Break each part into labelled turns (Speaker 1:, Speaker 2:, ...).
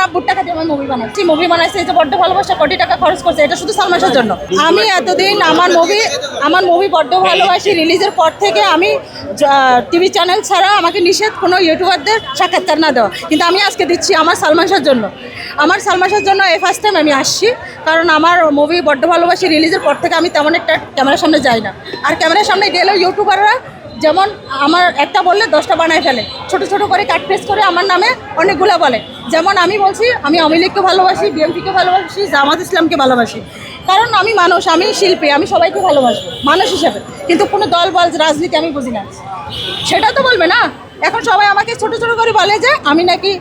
Speaker 1: আব্বুর টাকা দিয়ে আমি মুভি বানাইছি, এই যে বড্ড ভালোবাসা, কোটি টাকা খরচ করছে, এটা শুধু সালমান শাহর জন্য। আমি এতদিন আমার মুভি বড্ড ভালোবাসি রিলিজের পর থেকে আমি টিভি চ্যানেল ছাড়া আমাকে নিষেধ কোনো ইউটিউবারদের সাক্ষাৎকার না দেওয়া, কিন্তু আমি আজকে দিচ্ছি আমার সালমান শাহর জন্য। আমার সালমান শাহর জন্য এই ফার্স্ট টাইম আমি আসছি, কারণ আমার মুভি বড্ড ভালোবাসি রিলিজের পর থেকে আমি তেমন একটা ক্যামেরার সামনে যাই না। আর ক্যামেরার সামনে গেলেও ইউটিউবাররা যেমন আমার একটা বললে 10টা বানায় ফেলে, ছোট ছোট করে কাট পেস্ট করে আমার নামে অনেকগুলো বলে। যেমন আমি বলছি আমি আওয়ামী লীগকে ভালোবাসি, বিএনপিকে ভালোবাসি, জামাত ইসলামকে ভালোবাসি, কারণ আমি মানুষ, আমি শিল্পী, আমি সবাইকে ভালোবাসবো মানুষ হিসেবে, কিন্তু কোনো দল বল রাজনীতি আমি বুঝি না, সেটা তো বলবে না। এখন সবাই আমাকে ছোট ছোট করে বলে যে আমি নাকি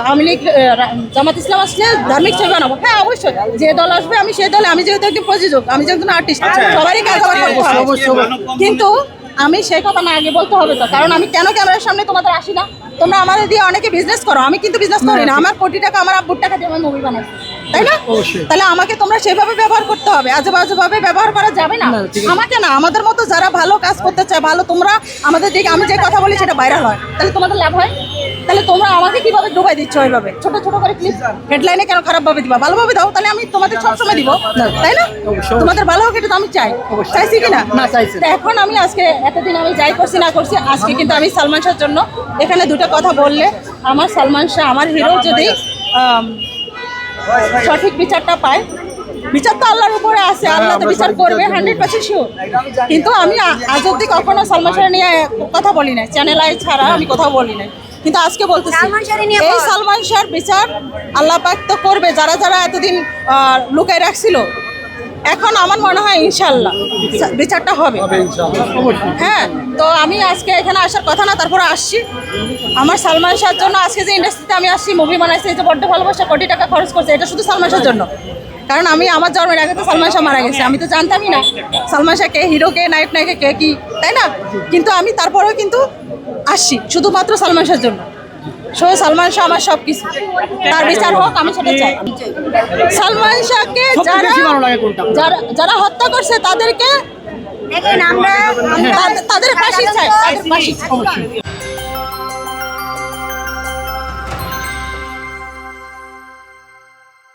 Speaker 1: আওয়ামী লীগ জামাত ইসলাম আসলে ধার্মিক ছবি বানাবো। হ্যাঁ অবশ্যই, যে দল আসবে আমি সেই দলে, আমি যেহেতু একজন প্রযোজক, আমি যেহেতু আর্টিস্ট, সবারই কাজ করতে হবে, কিন্তু আমি সেই কথা না আগে বলতে হবে তো, কারণ আমি কেন ক্যামেরার সামনে তোমাদের আসি না? তোমরা আমাদের দিয়ে অনেকে বিজনেস করো, আমি কিন্তু বিজনেস করি না। আমার কোটি টাকা আমার আব্বুর টাকা দিয়ে আমি মুভি বানাচ্ছি, তাই না? তাহলে আমাকে তোমরা সেভাবে ব্যবহার করতে হবে, আজেবাজেভাবে ব্যবহার করা যাবে না। আমাকে না, আমাদের মতো যারা ভালো কাজ করতে চায়, ভালো, তোমরা আমাদের দিকে, আমি যে কথা বলি সেটা ভাইরাল হয়, তাহলে তোমাদের লাভ হয়। তাহলে তোমরা আমাকে কিভাবে ডুবাই দিচ্ছ ওইভাবে ছোট ছোট করে ক্লিপ হেডলাইনে কেন খারাপভাবে দিবা? ভালোভাবে দাও, তাহলে আমি তোমাদের সবসময় দিব, তাই না? তোমাদের ভালো হোক, এটা তো আমি চাইছি কিনা? এখন আমি আজকে এতদিন আমি যাই করছি না করছি, আজকে কিন্তু আমি সালমান শাহর জন্য এখানে দুটো কথা বললে আমার সালমান শাহ আমার হিরো যদি সঠিক বিচারটা পায়, বিচার তো আল্লাহর উপরে আছে, আল্লাহ তো বিচার করবে 100% শিওর। কিন্তু আমি আজ অব্দি কখনো সালমান শাহ নিয়ে কথা বলি নাই, চ্যানেল আই ছাড়া আমি কোথাও বলি নাই, কিন্তু আজকে বলতেছি এই সালমান শাহর বিচার আল্লাহ পাক তো করবে, যারা যারা এতদিন লুকাই রাখছিল, এখন আমার মনে হয় ইনশাল্লাহ বিচারটা হবে। হ্যাঁ, তো আমি আজকে এখানে আসার কথা না, তারপরে আসছি আমার সালমান শাহর জন্য। আজকে যে ইন্ডাস্ট্রিতে আমি আসছি, মুভি বানাইছি, এই যে বড্ড ভালোবাসা, কোটি টাকা খরচ করছে, এটা শুধু সালমান শাহর জন্য। কারণ আমি আমার জন্মের আগে তো সালমান শাহ মারা গেছে, আমি তো জানতামই না সালমান শাহ কে, হিরো কে, নায়ক নায়িকা কে কি, তাই না? কিন্তু আমি তারপরেও কিন্তু আসছি শুধুমাত্র সালমান শাহর জন্য। সালমান শাহ আমার সব কিছু, তার বিচার হোক, আমি সেটা চাই। সালমান শাহকে যারা হত্যা করছে তাদেরকে তাদের ফাঁসি চাই,